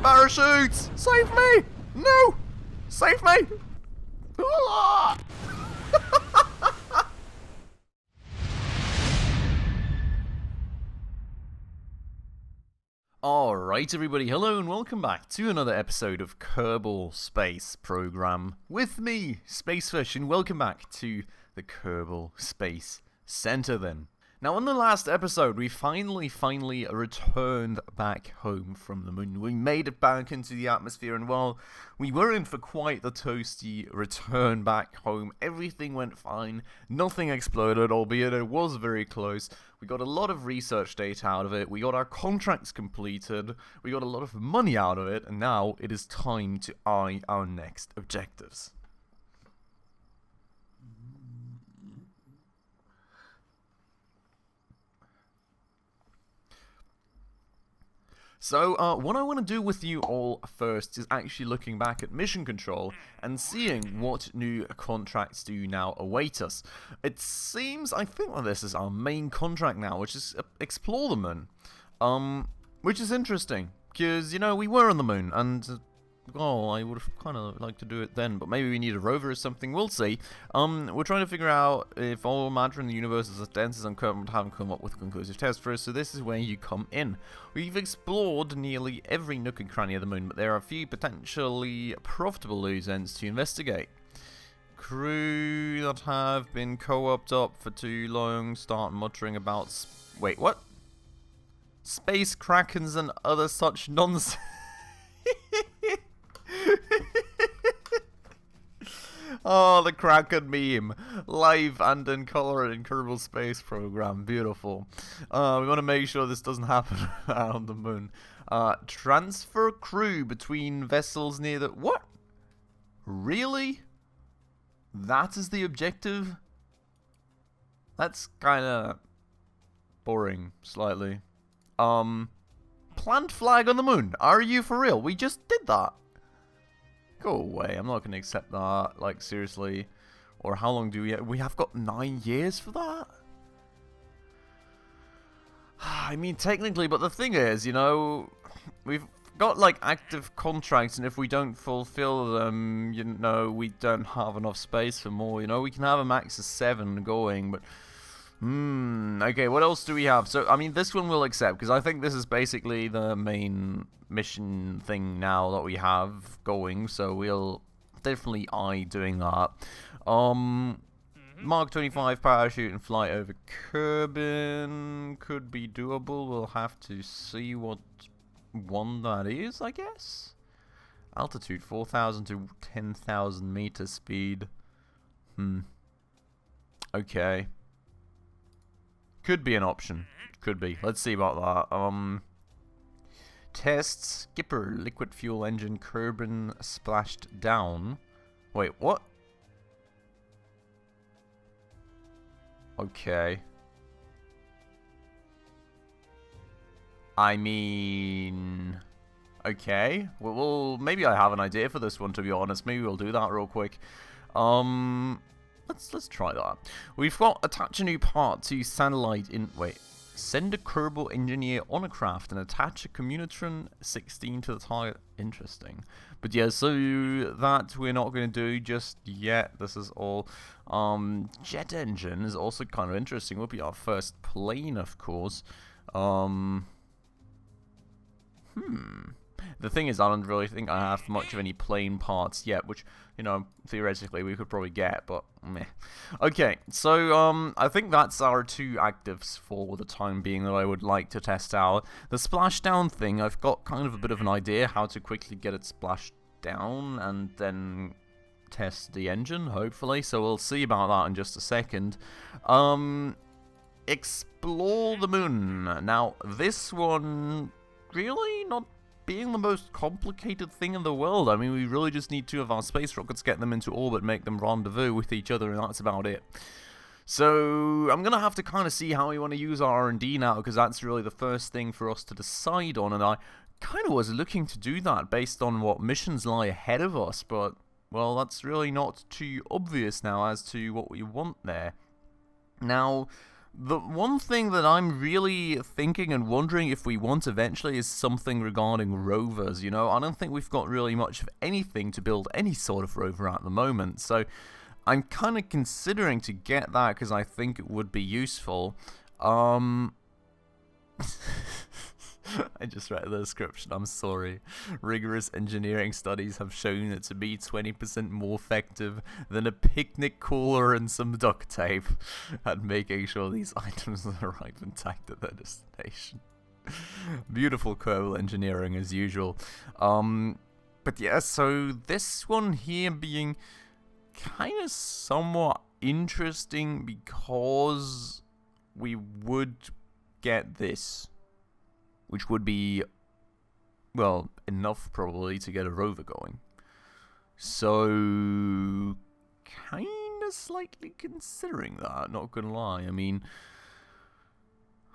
Parachutes! Save me! No! Save me! Ah! Alright everybody, hello and welcome back to another episode of Kerbal Space Program with me, Spacefish, and welcome back to the Kerbal Space Center then. Now in the last episode, we finally returned back home from the moon. We made it back into the atmosphere, and while we were in for quite the toasty return back home, everything went fine, nothing exploded, albeit it was very close. We got a lot of research data out of it, we got our contracts completed, we got a lot of money out of it, and now it is time to eye our next objectives. So, what I want to do with you all first is actually looking back at mission control and seeing what new contracts do now await us. It seems, I think that this is our main contract now, which is explore the moon. Which is interesting, because, you know, we were on the moon, and oh, I would have kind of liked to do it then, but maybe we need a rover or something, we'll see. We're trying to figure out if all matter in the universe is as dense as Kerbin, haven't come up with a conclusive test for us, so this is where you come in. We've explored nearly every nook and cranny of the moon, but there are a few potentially profitable loose ends to investigate. Crew that have been co-opted up for too long start muttering about wait, what? Space krakens and other such nonsense. Oh, the Kraken meme. Live and in color in Kerbal Space Program. Beautiful. We want to make sure this doesn't happen on the moon. Transfer crew between vessels near the... What? Really? That is the objective? That's kind of boring, slightly. Plant flag on the moon. Are you for real? We just did that. Go away. I'm not going to accept that. Like, seriously. Or how long do we have got 9 years for that? I mean, technically, but the thing is, you know, we've got, like, active contracts, and if we don't fulfill them, you know, we don't have enough space for more. You know, we can have a max of 7 going, but... okay, what else do we have? So, I mean, this one we'll accept, because I think this is basically the main mission thing now that we have going, so we'll definitely eye doing that. Mark 25 parachute and flight over Kerbin could be doable. We'll have to see what one that is, I guess. Altitude 4,000 to 10,000 meter speed. Okay. Could be an option. Could be. Let's see about that. Test skipper liquid fuel engine Kerbin splashed down. Wait, what? Okay. I mean... Okay. Well, maybe I have an idea for this one, to be honest. Maybe we'll do that real quick. Let's try that. We've got attach a new part to satellite in... Wait. Send a Kerbal engineer on a craft and attach a Communitron 16 to the target. Interesting. But yeah, so that we're not going to do just yet. This is all. Jet engine is also kind of interesting. Will be our first plane, of course. The thing is, I don't really think I have much of any plane parts yet, which, you know, theoretically we could probably get, but meh. Okay, so, I think that's our 2 actives for the time being that I would like to test out. The splashdown thing, I've got kind of a bit of an idea how to quickly get it splashed down and then test the engine, hopefully, so we'll see about that in just a second. Explore the moon. Now, this one, really not being the most complicated thing in the world. I mean, we really just need 2 of our space rockets, get them into orbit, make them rendezvous with each other, and that's about it. So, I'm going to have to kind of see how we want to use our R&D now, because that's really the first thing for us to decide on, and I kind of was looking to do that based on what missions lie ahead of us, but, well, that's really not too obvious now as to what we want there. Now, The one thing that I'm really thinking and wondering if we want eventually is something regarding rovers, you know? I don't think we've got really much of anything to build any sort of rover at the moment, so I'm kind of considering to get that because I think it would be useful. I just read the description, I'm sorry. Rigorous engineering studies have shown it to be 20% more effective than a picnic cooler and some duct tape at making sure these items arrive intact at their destination. Beautiful Kerbal engineering as usual. But yeah, so this one here being kind of somewhat interesting because we would get this, which would be, well, enough probably to get a rover going. So, kind of slightly considering that, not gonna lie. I mean,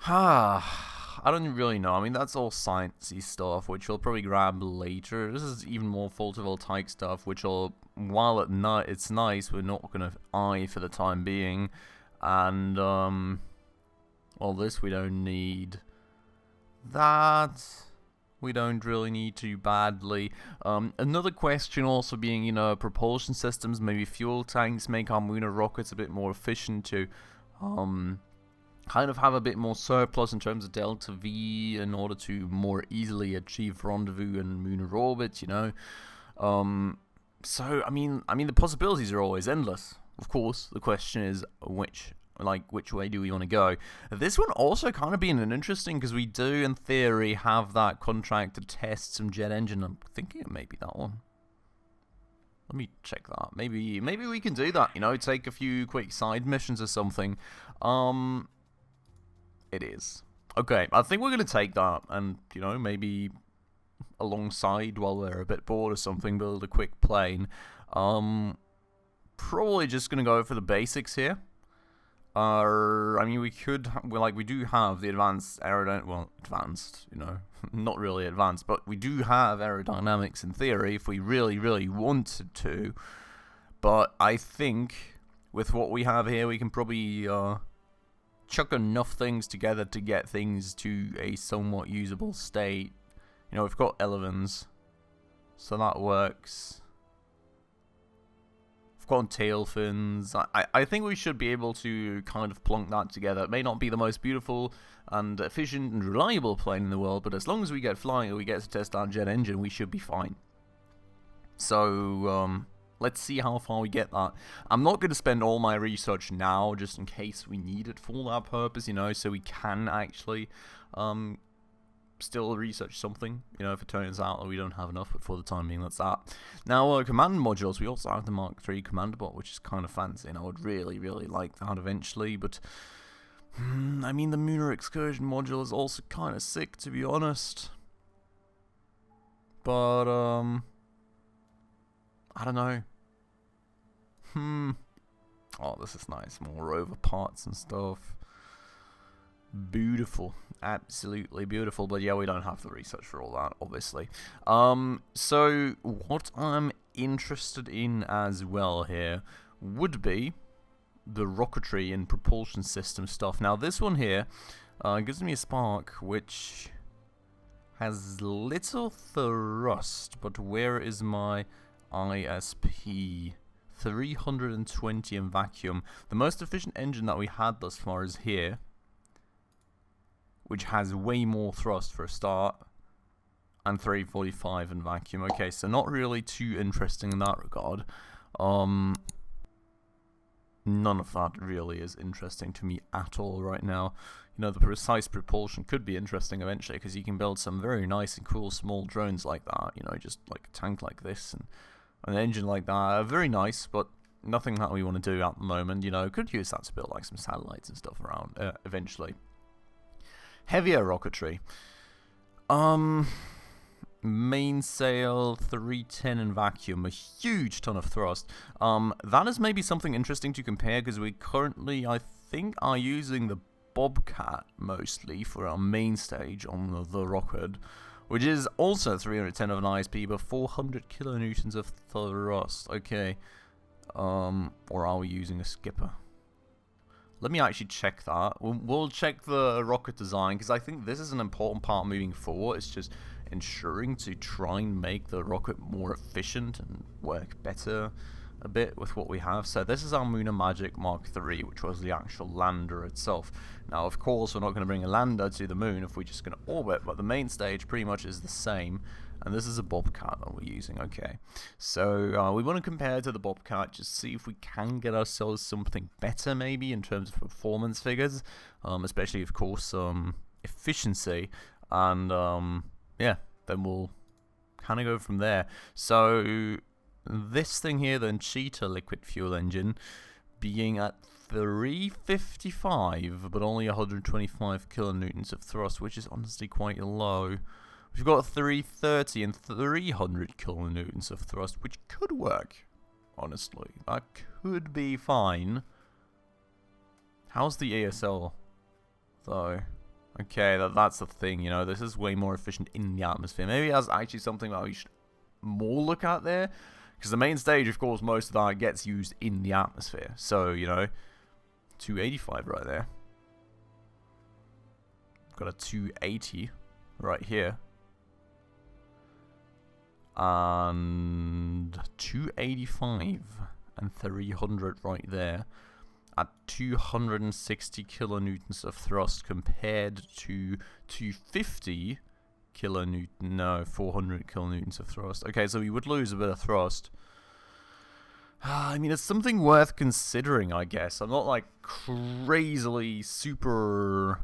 I don't really know. I mean, that's all sciencey stuff, which we'll probably grab later. This is even more photovoltaic stuff, which will, while it's nice, we're not gonna eye for the time being. And, well, this we don't need. That we don't really need too badly. Another question also being, you know, propulsion systems, maybe fuel tanks, make our lunar rockets a bit more efficient to kind of have a bit more surplus in terms of delta V in order to more easily achieve rendezvous and lunar orbit, you know. So I mean the possibilities are always endless. Of course, the question is which way do we want to go? This one also kind of being interesting because we do, in theory, have that contract to test some jet engine. I'm thinking it may be that one. Let me check that. Maybe we can do that, you know, take a few quick side missions or something. It is. Okay, I think we're going to take that and, you know, maybe alongside while we're a bit bored or something, build a quick plane. Probably just going to go for the basics here. I mean, we do have the advanced advanced, you know, not really advanced, but we do have aerodynamics in theory if we really, really wanted to. But I think with what we have here, we can probably chuck enough things together to get things to a somewhat usable state. You know, we've got elevens, so that works. On tail fins. I think we should be able to kind of plonk that together. It may not be the most beautiful and efficient and reliable plane in the world, but as long as we get flying and we get to test our jet engine, we should be fine. So, let's see how far we get that. I'm not going to spend all my research now, just in case we need it for that purpose, you know, so we can actually, still research something, you know, if it turns out that we don't have enough, but for the time being, that's that. Now, command modules, we also have the Mark III commander bot, which is kind of fancy, and I would really, really like that eventually, but, I mean, the lunar excursion module is also kind of sick, to be honest. But, I don't know. Oh, this is nice, more rover parts and stuff. Beautiful, absolutely beautiful, but yeah, we don't have the research for all that, obviously. So what I'm interested in as well here would be the rocketry and propulsion system stuff. Now this one here gives me a spark which has little thrust, but where is my ISP? 320 in vacuum. The most efficient engine that we had thus far is here, which has way more thrust for a start, and 345 in vacuum. Okay, so not really too interesting in that regard. None of that really is interesting to me at all right now. You know, the precise propulsion could be interesting eventually, because you can build some very nice and cool small drones like that, you know, just like a tank like this, and an engine like that. Very nice, but nothing that we want to do at the moment, you know. Could use that to build like some satellites and stuff around eventually. Heavier rocketry. Mainsail 310 in vacuum, a huge ton of thrust. That is maybe something interesting to compare, because we currently, I think, are using the Bobcat mostly for our main stage on the rocket, which is also 310 of an ISP, but 400 kilonewtons of thrust. Okay. Or are we using a skipper? let me actually check that. We'll check the rocket design, because I think this is an important part moving forward. It's just ensuring to try and make the rocket more efficient and work better a bit with what we have. So this is our Lunar Magic Mark III, which was the actual lander itself. Now, of course, we're not going to bring a lander to the moon if we're just going to orbit, but the main stage pretty much is the same. And this is a Bobcat that we're using, okay. So we want to compare to the Bobcat, just see if we can get ourselves something better maybe in terms of performance figures, especially, of course, efficiency. And yeah, then we'll kind of go from there. So this thing here, the Cheetah liquid fuel engine, being at 355, but only 125 kilonewtons of thrust, which is honestly quite low. We've got 330 and 300 kilonewtons of thrust, which could work, honestly. That could be fine. How's the ASL, though? Okay, that's the thing, you know, this is way more efficient in the atmosphere. Maybe that's actually something that we should more look at there. Because the main stage, of course, most of that gets used in the atmosphere. So, you know, 285 right there. Got a 280 right here. And 285 and 300 right there. At 260 kilonewtons of thrust compared to 250 kilonewton, no, 400 kilonewtons of thrust. Okay, so we would lose a bit of thrust. I mean, it's something worth considering, I guess. I'm not like crazily super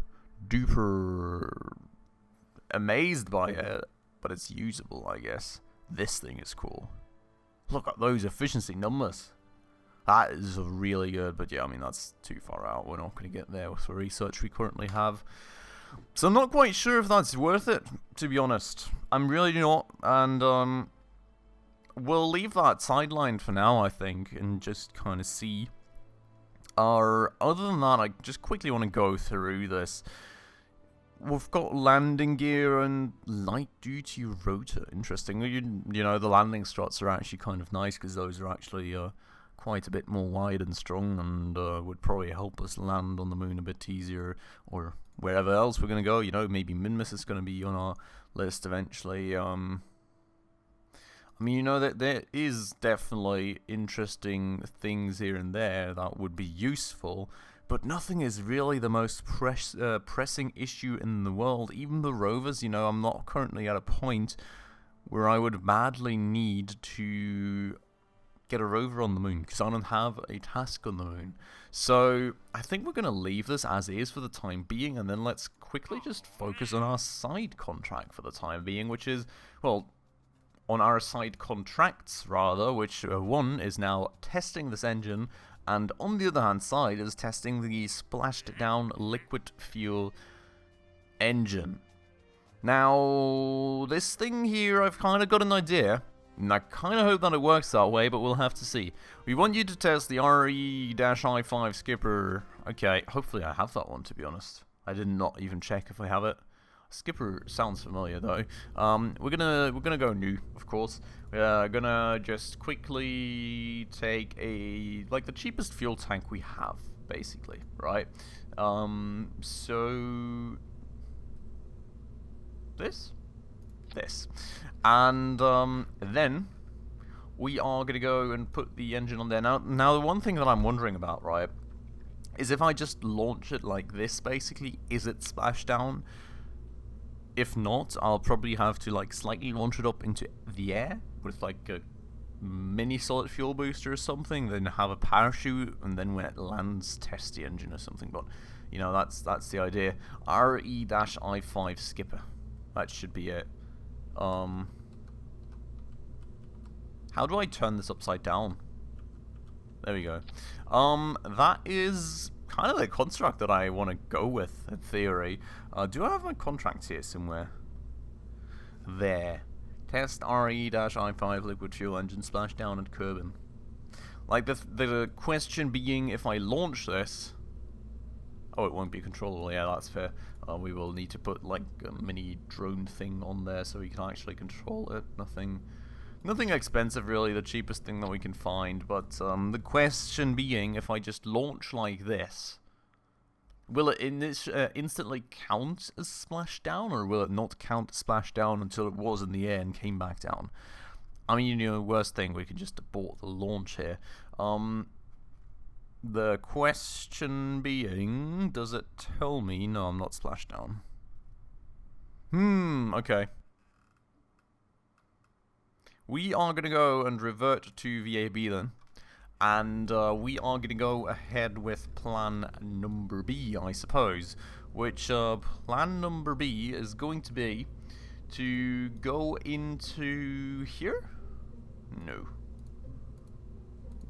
duper amazed by it, but it's usable, I guess. This thing is cool. Look at those efficiency numbers. That is really good, but yeah, I mean, that's too far out. We're not going to get there with the research we currently have. So I'm not quite sure if that's worth it, to be honest. I'm really not, and we'll leave that sidelined for now, I think, and just kind of see. Other than that, I just quickly want to go through this. We've got landing gear and light-duty rotor. Interesting. You know, the landing struts are actually kind of nice, because those are actually quite a bit more wide and strong, and would probably help us land on the moon a bit easier, or wherever else we're going to go. You know, maybe Minmus is going to be on our list eventually. I mean, you know, that there is definitely interesting things here and there that would be useful, but nothing is really the most pressing issue in the world. Even the rovers, you know, I'm not currently at a point where I would madly need to get a rover on the moon, because I don't have a task on the moon. So I think we're going to leave this as is for the time being, and then let's quickly just focus on our side contract for the time being, which is, well, on our side contracts rather, which one is now testing this engine, and on the other hand side is testing the Splashdown liquid fuel engine. Now, this thing here, I've kind of got an idea, and I kind of hope that it works that way, but we'll have to see. We want you to test the RE-I5 skipper. Okay, hopefully I have that one, to be honest. I did not even check if I have it. Skipper sounds familiar though. We're gonna go new, of course. We're gonna just quickly take the cheapest fuel tank we have, basically, right? So this, and then we are gonna go and put the engine on there. Now the one thing that I'm wondering about, right, is if I just launch it like this, basically, is it splashdown? If not, I'll probably have to like slightly launch it up into the air with like a mini solid fuel booster or something, then have a parachute, and then when it lands, test the engine or something. But you know, that's the idea. RE-I5 skipper. That should be it. How do I turn this upside down? There we go. That is kind of the construct that I want to go with, in theory. Do I have my contracts here somewhere? There. Test RE-I5 liquid fuel engine splashdown at Kerbin. Like, the question being, if I launch this... Oh, it won't be controllable. Yeah, that's fair. We will need to put, like, a mini drone thing on there so we can actually control it. Nothing expensive, really. The cheapest thing that we can find. But the question being, if I just launch like this, Will it instantly count as splashdown, or will it not count splashdown until it was in the air and came back down? I mean, you know, worst thing, we can just abort the launch here. The question being, does it tell me? No, I'm not splashdown. Okay. We are going to go and revert to VAB then. And we are going to go ahead with plan number B, I suppose. Which, plan number B is going to be to go into here? No.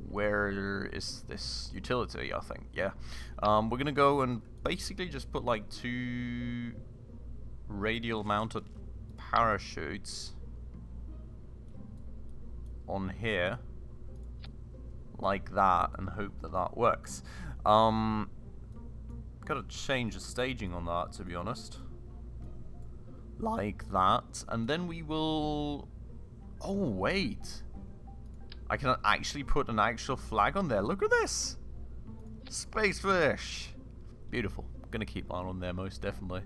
Where is this utility, I think? Yeah. We're going to go and basically just put like 2 radial mounted parachutes on here. Like that, and hope that that works. Gotta change the staging on that, to be honest. Like that, and then we will... Oh, wait. I can actually put an actual flag on there. Look at this! Spacefish! Beautiful. I'm gonna keep that on there, most definitely.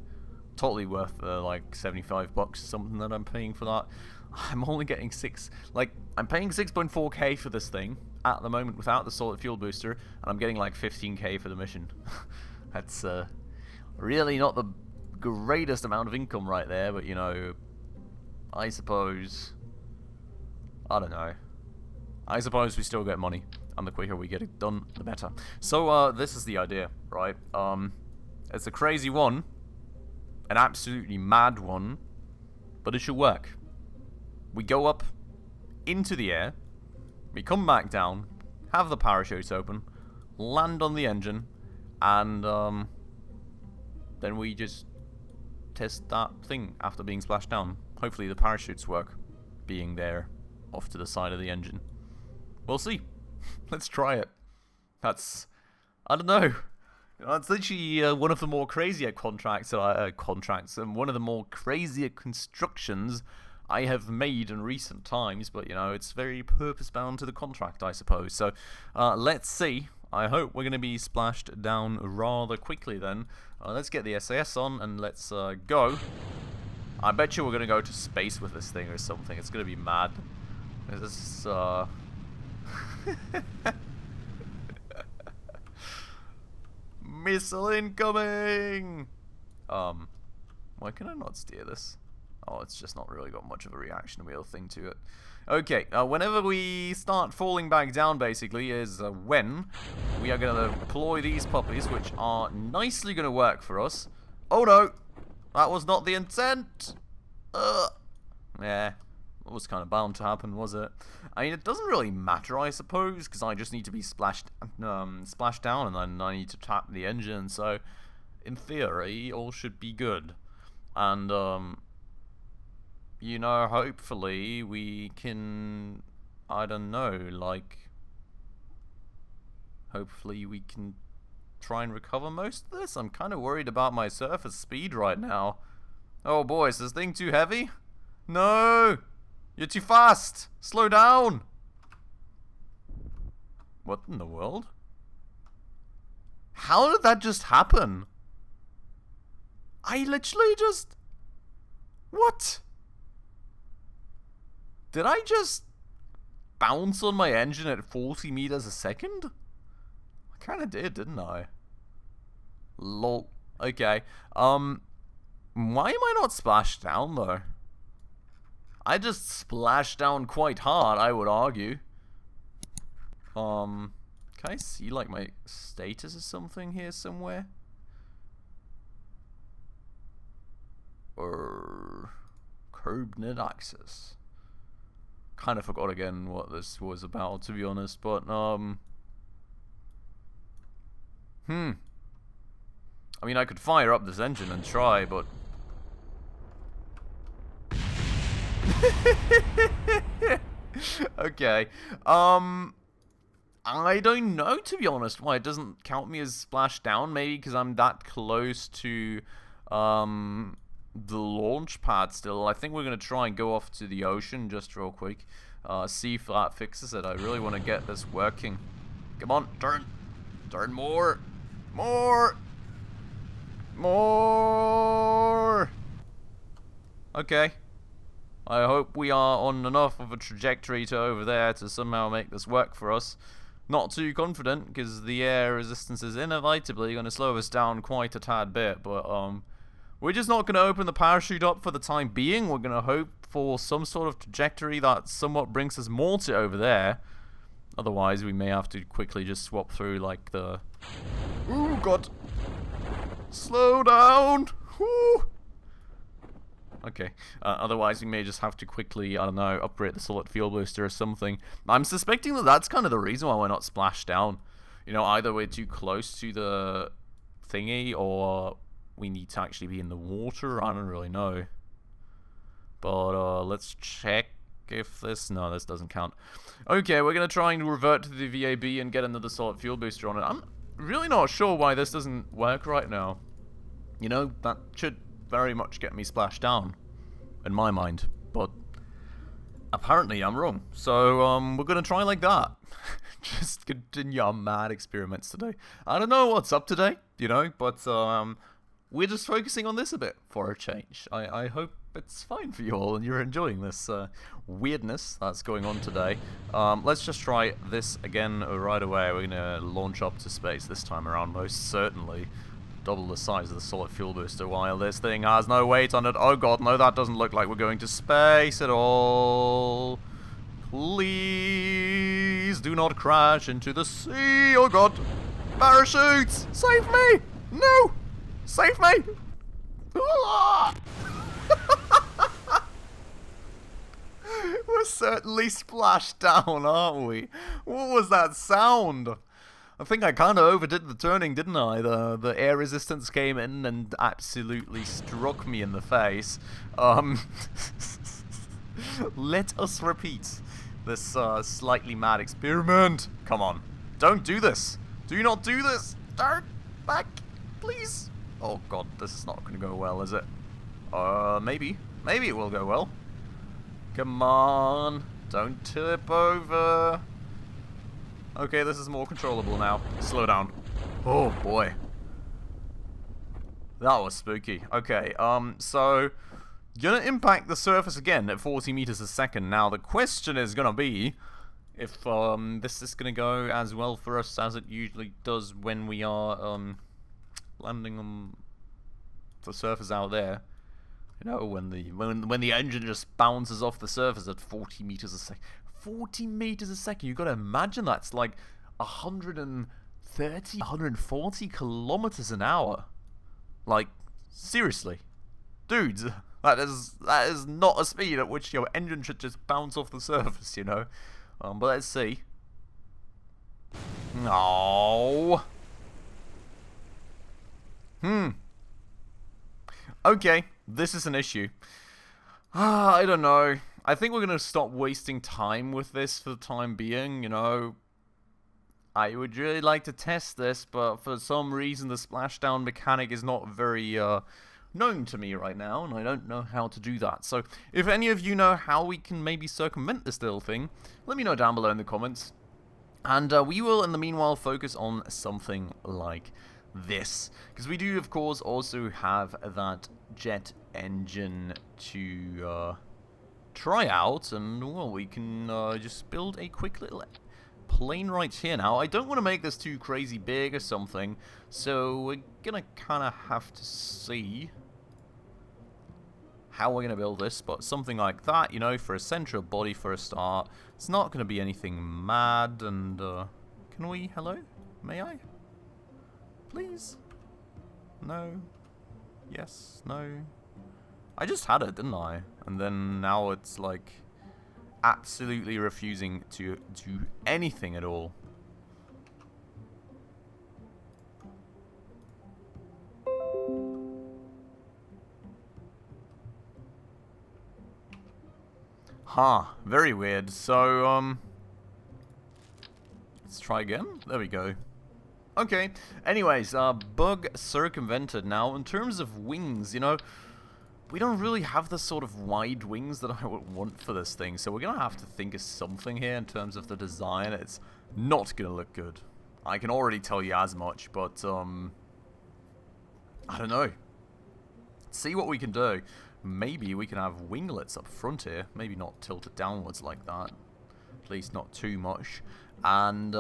Totally worth, like, $75 or something that I'm paying for that. I'm only getting I'm paying 6.4k for this thing at the moment without the solid fuel booster, and I'm getting like 15k for the mission. That's really not the greatest amount of income right there, but you know, I suppose, I don't know. I suppose we still get money, and the quicker we get it done, the better. So this is the idea, right? It's a crazy one, an absolutely mad one, but it should work. We go up into the air, we come back down, have the parachutes open, land on the engine, and then we just test that thing after being splashed down. Hopefully the parachutes work, being there off to the side of the engine. We'll see. Let's try it. That's, I don't know. It's literally one of the more crazier contracts, and one of the more crazier constructions I have made in recent times, but you know, it's very purpose-bound to the contract, I suppose. So, let's see. I hope we're going to be splashed down rather quickly then. Let's get the SAS on and let's go. I bet you we're going to go to space with this thing or something. It's going to be mad. This Missile incoming! Why can I not steer this? Oh, it's just not really got much of a reaction wheel thing to it. Okay, whenever we start falling back down, basically, is when we are going to deploy these puppies, which are nicely going to work for us. Oh no! That was not the intent! Yeah, it was kind of bound to happen, was it? I mean, it doesn't really matter, I suppose, because I just need to be splashed down, and then I need to tap the engine, so in theory, all should be good. And, you know, hopefully we can, I don't know, like, hopefully we can try and recover most of this. I'm kind of worried about my surface speed right now. Oh boy, is this thing too heavy? No! You're too fast! Slow down! What in the world? How did that just happen? I literally just... What? Did I just bounce on my engine at 40 meters a second? I kinda did, didn't I? Lol. Okay. Why am I not splashed down, though? I just splashed down quite hard, I would argue. Can I see, like, my status or something here somewhere? Or... Kerbin access. Kind of forgot again what this was about, to be honest, but, I mean, I could fire up this engine and try, but... Okay, I don't know, to be honest, why it doesn't count me as splashed down. Maybe because I'm that close to, the launch pad still. I think we're going to try and go off to the ocean just real quick. See if that fixes it. I really want to get this working. Come on, turn. Turn more. More. More! Okay. I hope we are on enough of a trajectory to over there to somehow make this work for us. Not too confident, because the air resistance is inevitably going to slow us down quite a tad bit, but we're just not going to open the parachute up for the time being. We're going to hope for some sort of trajectory that somewhat brings us more to over there. Otherwise, we may have to quickly just swap through, like, the... Ooh, God! Slow down! Woo! Okay, otherwise we may just have to quickly, I don't know, upgrade the solid fuel booster or something. I'm suspecting that that's kind of the reason why we're not splashed down. You know, either we're too close to the thingy, or we need to actually be in the water. I don't really know. But, let's check if this... No, this doesn't count. Okay, we're going to try and revert to the VAB and get another solid fuel booster on it. I'm really not sure why this doesn't work right now. You know, that should very much get me splashed down, in my mind, but apparently I'm wrong. So, we're gonna try like that. Just continue our mad experiments today. I don't know what's up today, you know, but, we're just focusing on this a bit for a change. I hope it's fine for you all and you're enjoying this, weirdness that's going on today. Let's just try this again right away. We're gonna launch up to space this time around, most certainly. Double the size of the solid fuel booster while this thing has no weight on it. Oh god, no, that doesn't look like we're going to space at all. Please do not crash into the sea. Oh god. Parachutes! Save me! No! Save me! We're certainly splashed down, aren't we? What was that sound? I think I kind of overdid the turning, didn't I? The air resistance came in and absolutely struck me in the face. Let us repeat this slightly mad experiment. Come on. Don't do this. Do not do this. Don't. Back. Please. Oh god, this is not going to go well, is it? Maybe. Maybe it will go well. Come on. Don't tip over. Okay, this is more controllable now. Slow down. Oh, boy. That was spooky. Okay, so... Gonna impact the surface again at 40 meters a second. Now, the question is gonna be if, this is gonna go as well for us as it usually does when we are, landing on the surface out there. You know, when the engine just bounces off the surface at 40 meters a second. 40 meters a second. You gotta imagine that's like 130, 140 kilometers an hour. Like, seriously. Dudes, that is not a speed at which your engine should just bounce off the surface, you know. But let's see. No. Okay, this is an issue. I don't know. I think we're going to stop wasting time with this for the time being, you know. I would really like to test this, but for some reason the splashdown mechanic is not very known to me right now, and I don't know how to do that. So, if any of you know how we can maybe circumvent this little thing, let me know down below in the comments. And we will, in the meanwhile, focus on something like this. Because we do, of course, also have that jet engine to... try out, and well, we can just build a quick little plane right here. Now, I don't want to make this too crazy big or something, so we're gonna kind of have to see how we're gonna build this, but something like that, you know, for a central body for a start. It's not gonna be anything mad, and can we? Hello? May I? Please? No? Yes? No? I just had it, didn't I? And then now it's like absolutely refusing to do anything at all. Huh, very weird. So, let's try again. There we go. Okay, anyways, bug circumvented. Now, in terms of wings, you know, we don't really have the sort of wide wings that I would want for this thing, so we're going to have to think of something here in terms of the design. It's not going to look good. I can already tell you as much, but, I don't know. See what we can do. Maybe we can have winglets up front here. Maybe not tilted downwards like that. At least not too much. And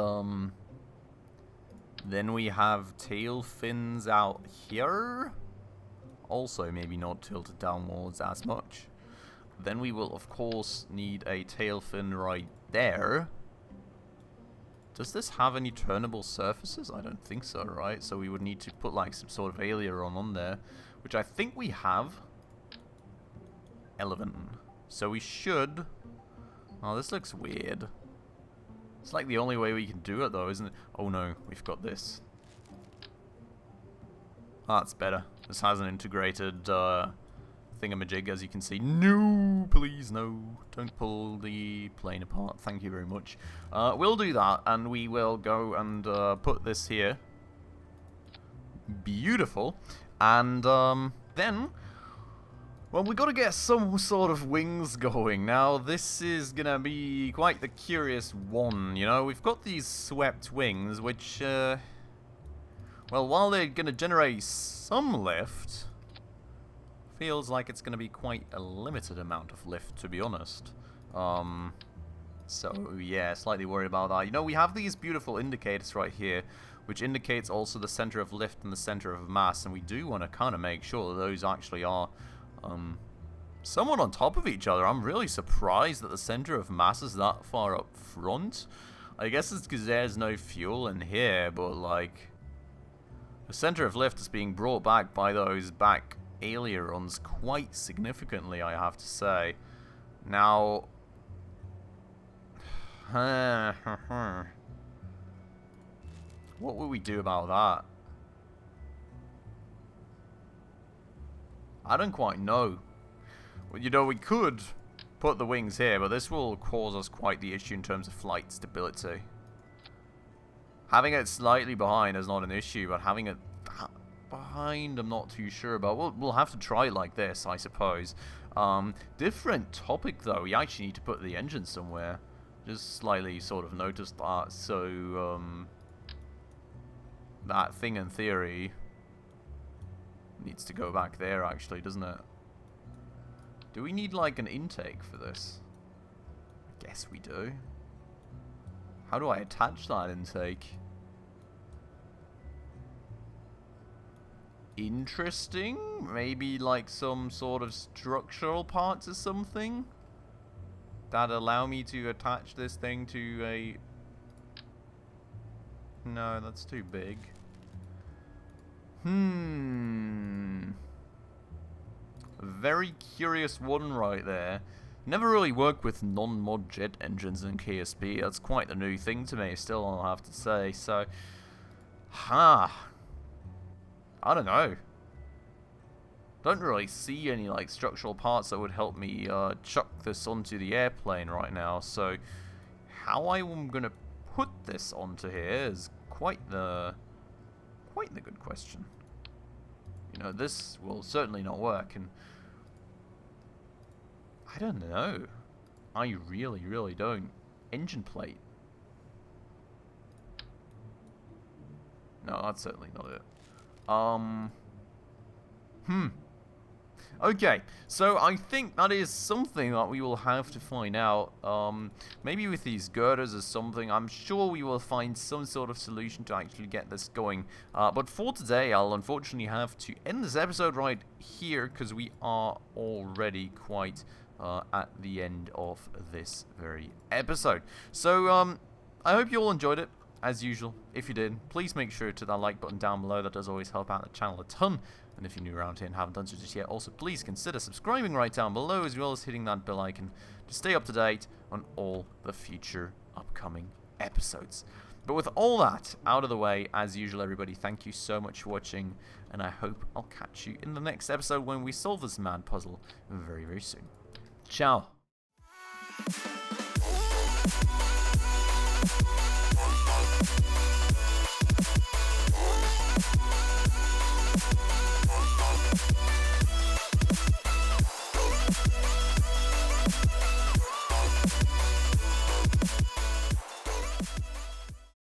then we have tail fins out here. Also maybe not tilted downwards as much. Then we will of course need a tail fin right there. Does this have any turnable surfaces? I don't think so, right? So we would need to put like some sort of aileron on there, which I think we have. 11. So we should... Oh, this looks weird. It's like the only way we can do it though, isn't it? Oh no, we've got this. Oh, that's better. This has an integrated thingamajig, as you can see. No, please, no. Don't pull the plane apart. Thank you very much. We'll do that, and we will go and put this here. Beautiful. And then, well, we got to get some sort of wings going. Now, this is going to be quite the curious one, you know. We've got these swept wings, which, well, while they're going to generate some lift, feels like it's going to be quite a limited amount of lift, to be honest. So, yeah, slightly worried about that. You know, we have these beautiful indicators right here, which indicates also the center of lift and the center of mass, and we do want to kind of make sure that those actually are somewhat on top of each other. I'm really surprised that the center of mass is that far up front. I guess it's because there's no fuel in here, but, like, the center of lift is being brought back by those back ailerons quite significantly, I have to say. Now, what would we do about that? I don't quite know. Well, you know, we could put the wings here, but this will cause us quite the issue in terms of flight stability. Having it slightly behind is not an issue, but having it behind, I'm not too sure about. We'll have to try it like this, I suppose. Different topic though. We actually need to put the engine somewhere. Just slightly sort of noticed that. So that thing in theory needs to go back there, actually, doesn't it? Do we need like an intake for this? I guess we do. How do I attach that intake? Interesting. Maybe like some sort of structural parts or something that allow me to attach this thing to a... No, that's too big. Very curious one right there. Never really worked with non-mod jet engines in KSP. That's quite the new thing to me, still, I'll have to say. So, I don't know. Don't really see any like structural parts that would help me chuck this onto the airplane right now. So how I'm gonna put this onto here is quite the good question. You know, this will certainly not work, and I don't know. I really don't. Engine plate. No, that's certainly not it. Okay, so I think that is something that we will have to find out. Maybe with these girders or something. I'm sure we will find some sort of solution to actually get this going. But for today, I'll unfortunately have to end this episode right here, because we are already quite at the end of this very episode. So, I hope you all enjoyed it. As usual, if you did, please make sure to hit that like button down below. That does always help out the channel a ton. And if you're new around here and haven't done so just yet, also please consider subscribing right down below, as well as hitting that bell icon to stay up to date on all the future upcoming episodes. But with all that out of the way, as usual, everybody, thank you so much for watching, and I hope I'll catch you in the next episode when we solve this mad puzzle very, very soon. Ciao.